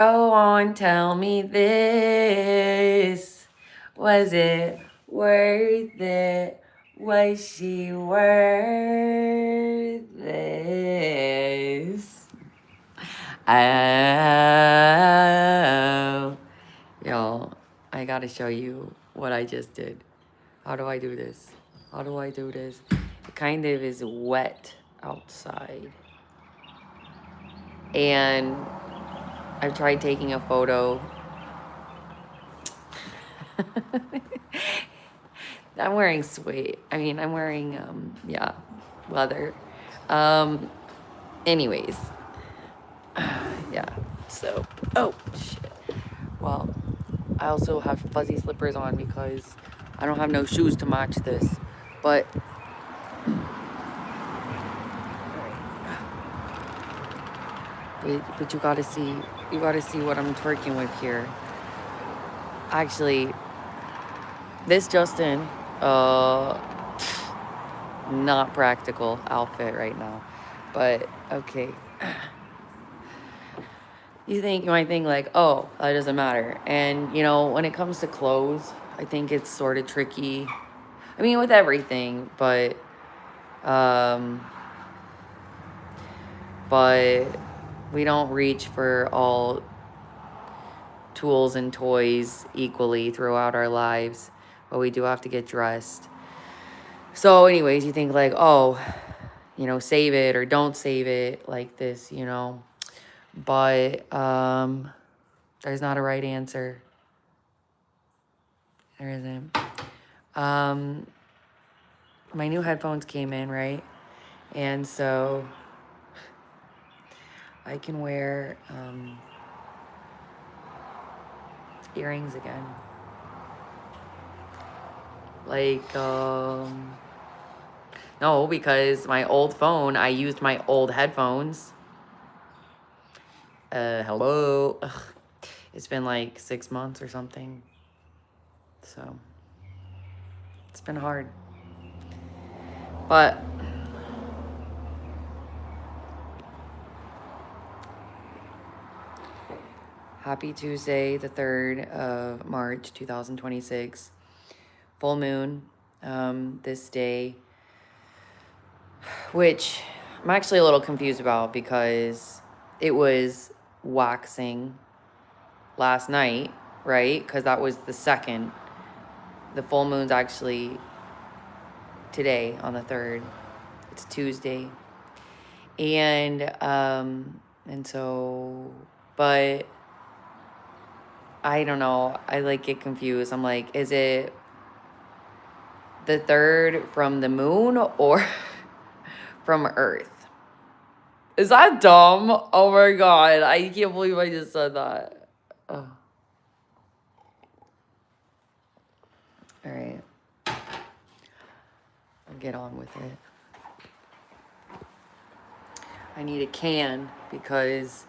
Go on, tell me this. Was it worth it? Was she worth this? Oh, y'all, I gotta show you what I just did. How do I do this? How do I do this? It kind of is wet outside. And I've tried taking a photo. I'm wearing suede. I'm wearing, yeah, leather. Anyways, yeah, so, oh, shit. Well, I also have fuzzy slippers on because I don't have no shoes to match this. But, but you gotta see what I'm twerking with here. Actually, this Justin, not practical outfit right now, but okay. You might think like, oh, that doesn't matter. And you know, when it comes to clothes, I think it's sort of tricky. I mean, with everything, um, but we don't reach for all tools and toys equally throughout our lives, but we do have to get dressed. So anyways, you think like, oh, you know, save it or don't save it like this, you know. But there's not a right answer. There isn't. My new headphones came in, right? And so I can wear earrings again. Like, no, because my old phone, I used my old headphones. Hello. Ugh. It's been like 6 months or something. So, it's been hard. But, happy Tuesday, the 3rd of March, 2026. Full moon this day, which I'm actually a little confused about because it was waxing last night, right? Because that was the 2nd. The full moon's actually today on the 3rd. It's Tuesday. And so, but I don't know. I like get confused. I'm like, is it the 3rd from the moon or from Earth? Is that dumb? Oh my god. I can't believe I just said that. Oh. Alright. I'll get on with it. I need a can because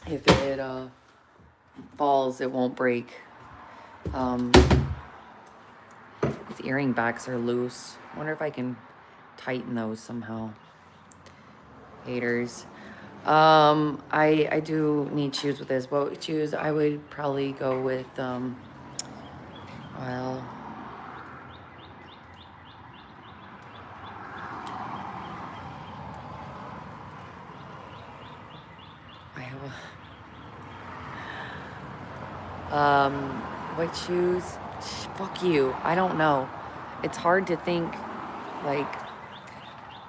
if it falls, it won't break. These earring backs are loose. I wonder if I can tighten those somehow. Haters. I do need shoes with this. But shoes, I would probably go with well, I have a what shoes? Fuck you. I don't know. It's hard to think. Like,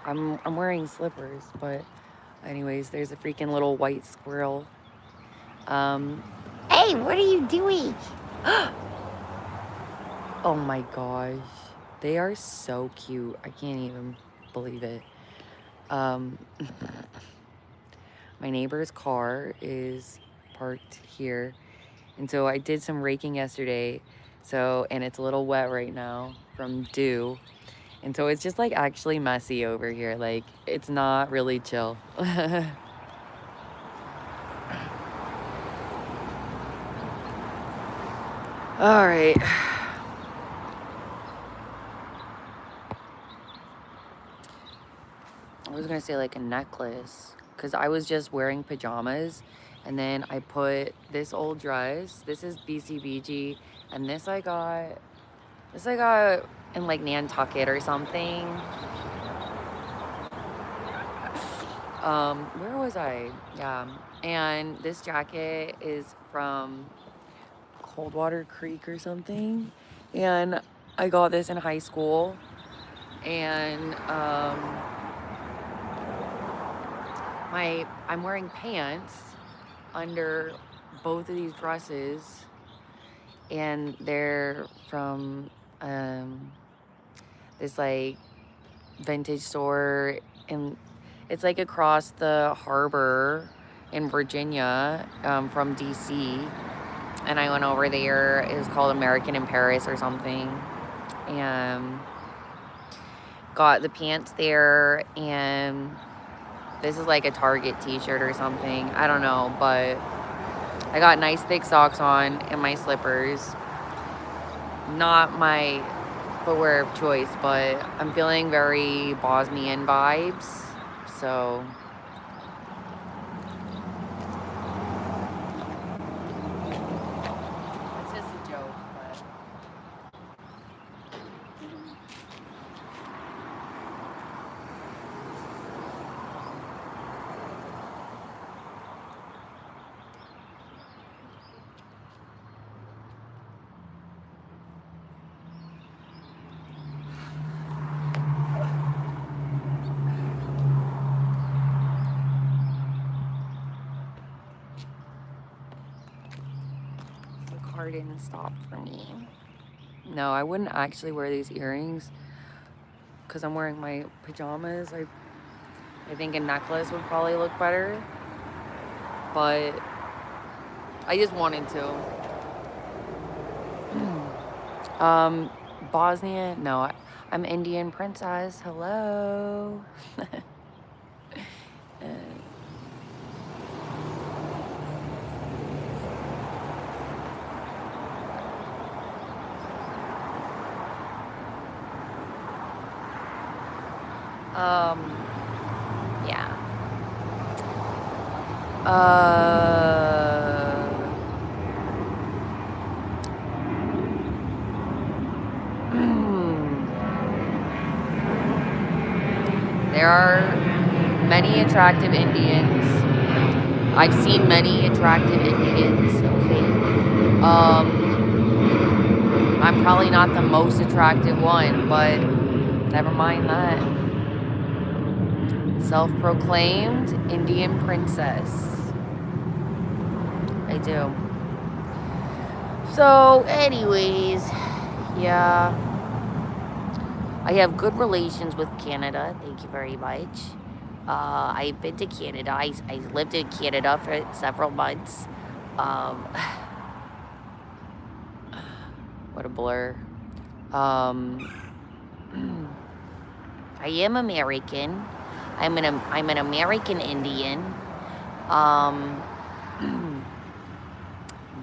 I'm wearing slippers, but anyways, there's a freaking little white squirrel. Hey, what are you doing? Oh my gosh. They are so cute. I can't even believe it. My neighbor's car is parked here. And so I did some raking yesterday. And it's a little wet right now from dew. And so it's just like actually messy over here. Like, it's not really chill. All right. I was gonna say like a necklace, because I was just wearing pajamas, and then I put this old dress. This is BCBG, and this I got in like Nantucket or something. Where was I? Yeah, and this jacket is from Coldwater Creek or something, and I got this in high school, and I'm wearing pants under both of these dresses, and they're from this like vintage store, and it's like across the harbor in Virginia, from DC. And I went over there. It was called American in Paris or something, and got the pants there. And this is like a Target t-shirt or something, I don't know, but I got nice thick socks on and my slippers. Not my footwear of choice, but I'm feeling very Bosnian vibes, so it's just a joke, but the car didn't stop for me. No, I wouldn't actually wear these earrings because I'm wearing my pajamas. I think a necklace would probably look better, but I just wanted to. Bosnia? No, I'm Indian princess. Hello. Yeah. There are many attractive Indians. I've seen many attractive Indians, okay? I'm probably not the most attractive one, but never mind that. Self-proclaimed Indian princess. I do. So, anyways, yeah. I have good relations with Canada. Thank you very much. I've been to Canada. I lived in Canada for several months. What a blur. I am American. I'm an American Indian.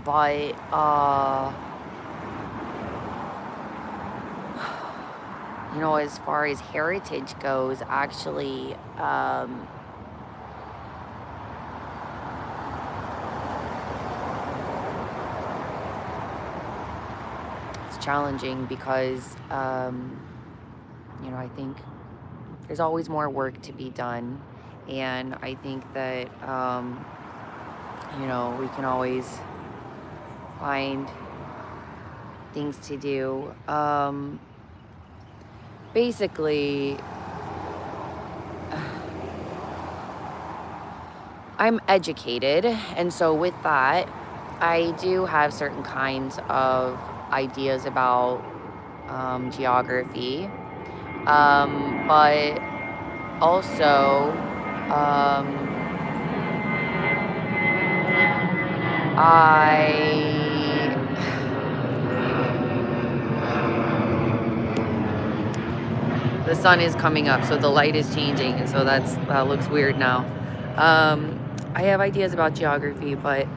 But you know, as far as heritage goes, actually, it's challenging because, you know, I think there's always more work to be done. And I think that, you know, we can always find things to do. Basically, I'm educated, and so with that, I do have certain kinds of ideas about geography, but also the sun is coming up, so the light is changing, and so that looks weird now. I have ideas about geography, but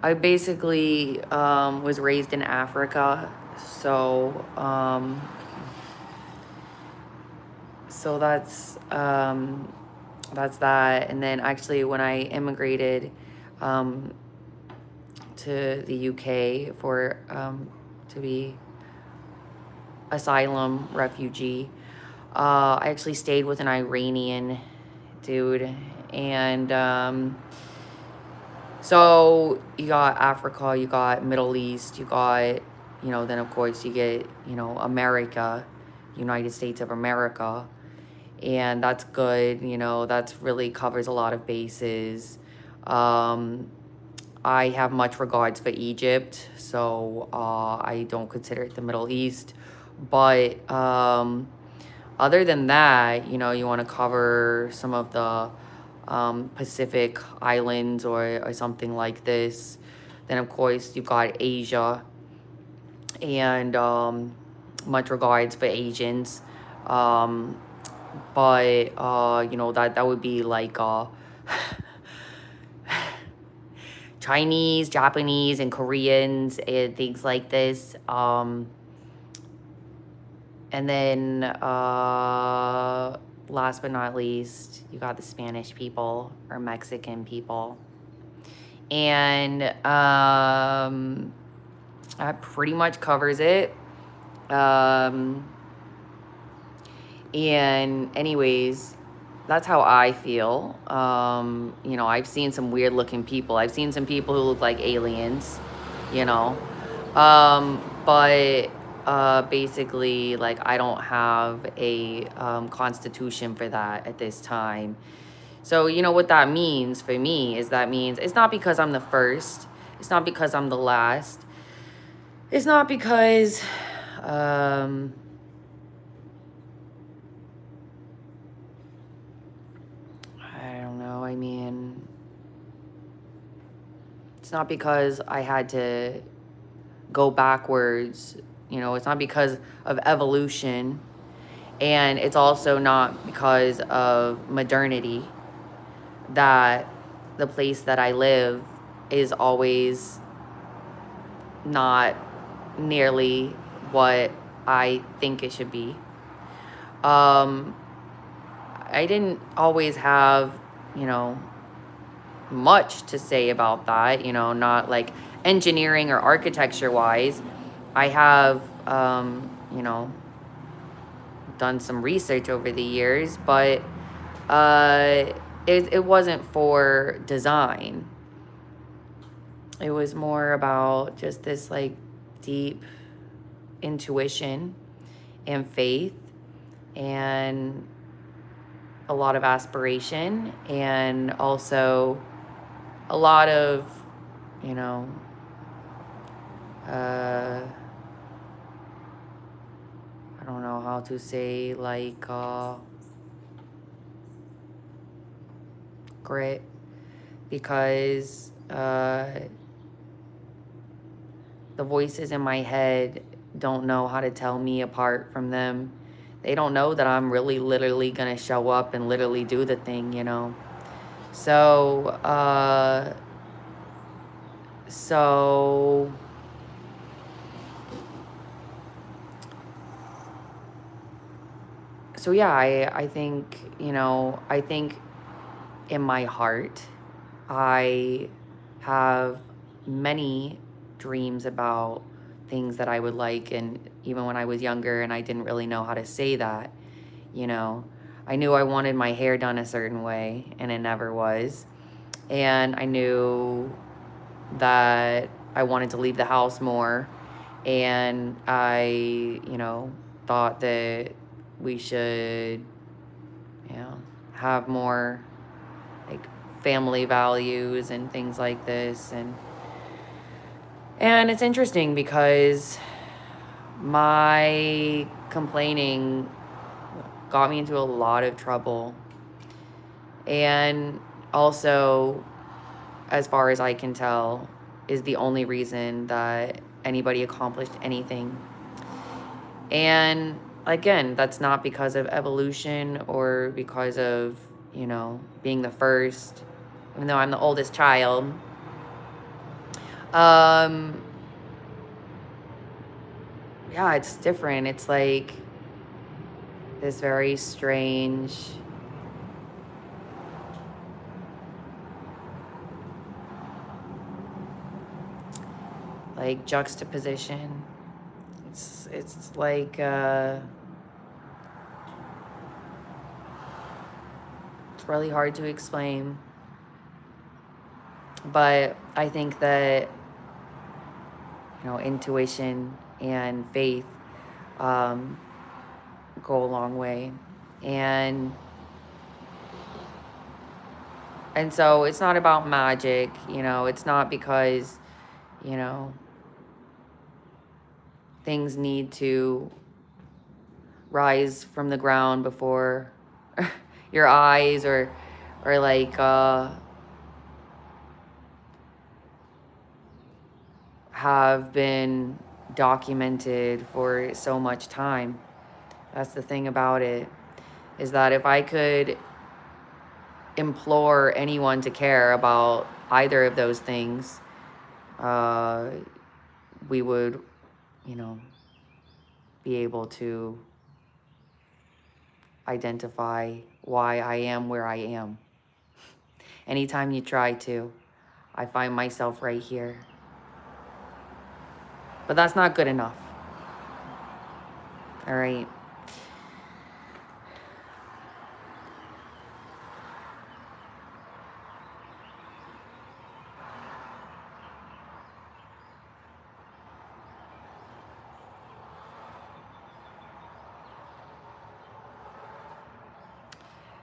I basically was raised in Africa, so So that's that. And then actually when I immigrated to the UK for to be asylum refugee, I actually stayed with an Iranian dude. And so you got Africa, you got Middle East, you got, then of course you get, America, United States of America. And that's good, that's really covers a lot of bases. I have much regards for Egypt, so I don't consider it the Middle East. But other than that, you want to cover some of the Pacific islands or something like this. Then, of course, you've got Asia, and much regards for Asians. But that would be like Chinese, Japanese, and Koreans and things like this. And then last but not least, you got the Spanish people or Mexican people. And that pretty much covers it. And anyways, that's how I feel. I've seen some weird looking people. I've seen some people who look like aliens, you know. But basically, like, I don't have a constitution for that at this time. So, what that means for me is that means it's not because I'm the first. It's not because I'm the last. It's not because I don't know. I mean, it's not because I had to go backwards. It's not because of evolution. And it's also not because of modernity that the place that I live is always not nearly what I think it should be. I didn't always have, much to say about that, not like engineering or architecture wise. I have, done some research over the years, but it wasn't for design. It was more about just this like deep intuition and faith and a lot of aspiration and also a lot of, I don't know how to say, like, grit, because the voices in my head don't know how to tell me apart from them. They don't know that I'm really literally gonna show up and literally do the thing, So, so yeah, I think, I think in my heart, I have many dreams about things that I would like. And even when I was younger and I didn't really know how to say that, I knew I wanted my hair done a certain way and it never was. And I knew that I wanted to leave the house more. And I, thought that we should, have more like family values and things like this. And it's interesting because my complaining got me into a lot of trouble. And also, as far as I can tell, is the only reason that anybody accomplished anything. And again, that's not because of evolution or because of, being the first, even though I'm the oldest child. Yeah, it's different. It's like this very strange like juxtaposition. It's like it's really hard to explain, but I think that, you know, intuition and faith um, go a long way, and so it's not about magic, you know. It's not because, you know, things need to rise from the ground before your eyes, or like have been documented for so much time. That's the thing about it, is that if I could implore anyone to care about either of those things, we would, you know, be able to identify why I am where I am. Anytime you try to, I find myself right here. But that's not good enough. All right.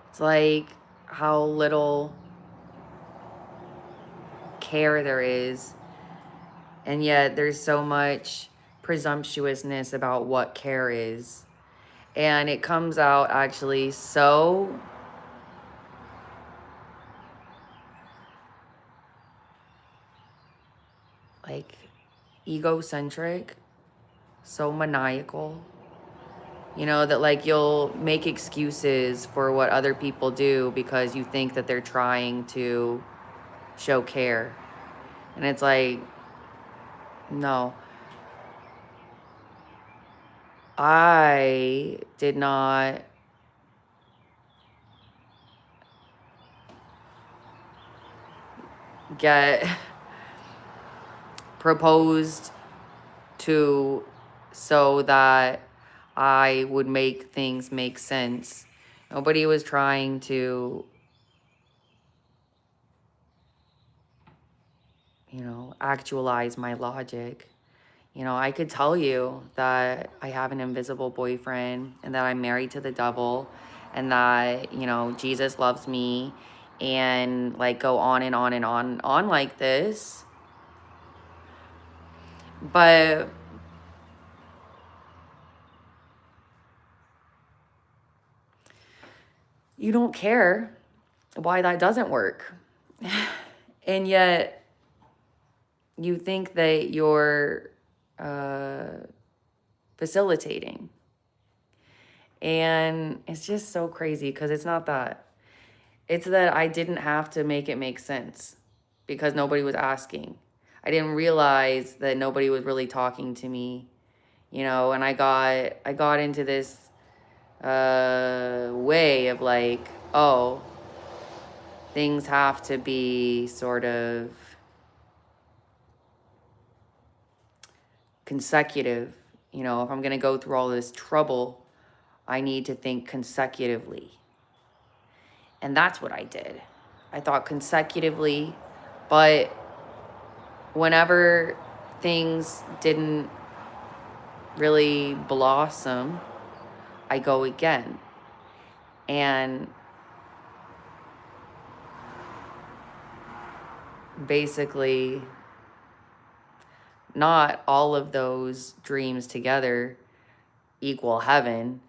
It's like how little care there is, and yet there's so much presumptuousness about what care is. And it comes out actually so like egocentric, so maniacal, you know, that like you'll make excuses for what other people do because you think that they're trying to show care. And it's like, no, I did not get proposed to so that I would make things make sense. Nobody was trying to, you know, actualize my logic. You know, I could tell you that I have an invisible boyfriend and that I'm married to the devil and that, you know, Jesus loves me, and like go on and on and on like this. But you don't care why that doesn't work. And yet you think that you're facilitating. And it's just so crazy because it's not that. It's that I didn't have to make it make sense because nobody was asking. I didn't realize that nobody was really talking to me, you know, and I got into this way of like, oh, things have to be sort of consecutive. You know, if I'm going to go through all this trouble, I need to think consecutively. And that's what I did. I thought consecutively, but whenever things didn't really blossom, I go again. And basically, not all of those dreams together equal heaven.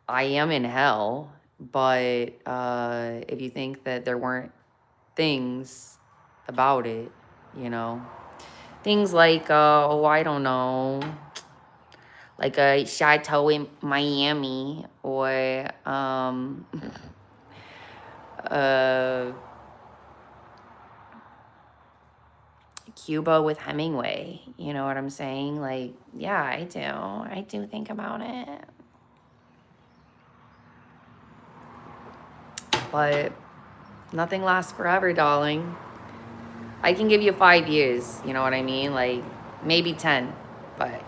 I am in hell, but if you think that there weren't things about it, you know, things like, oh, I don't know, like a chateau in Miami, or Cuba with Hemingway. You know what I'm saying? Like, yeah, I do think about it. But nothing lasts forever, darling. I can give you 5 years, you know what I mean? Like, maybe 10, but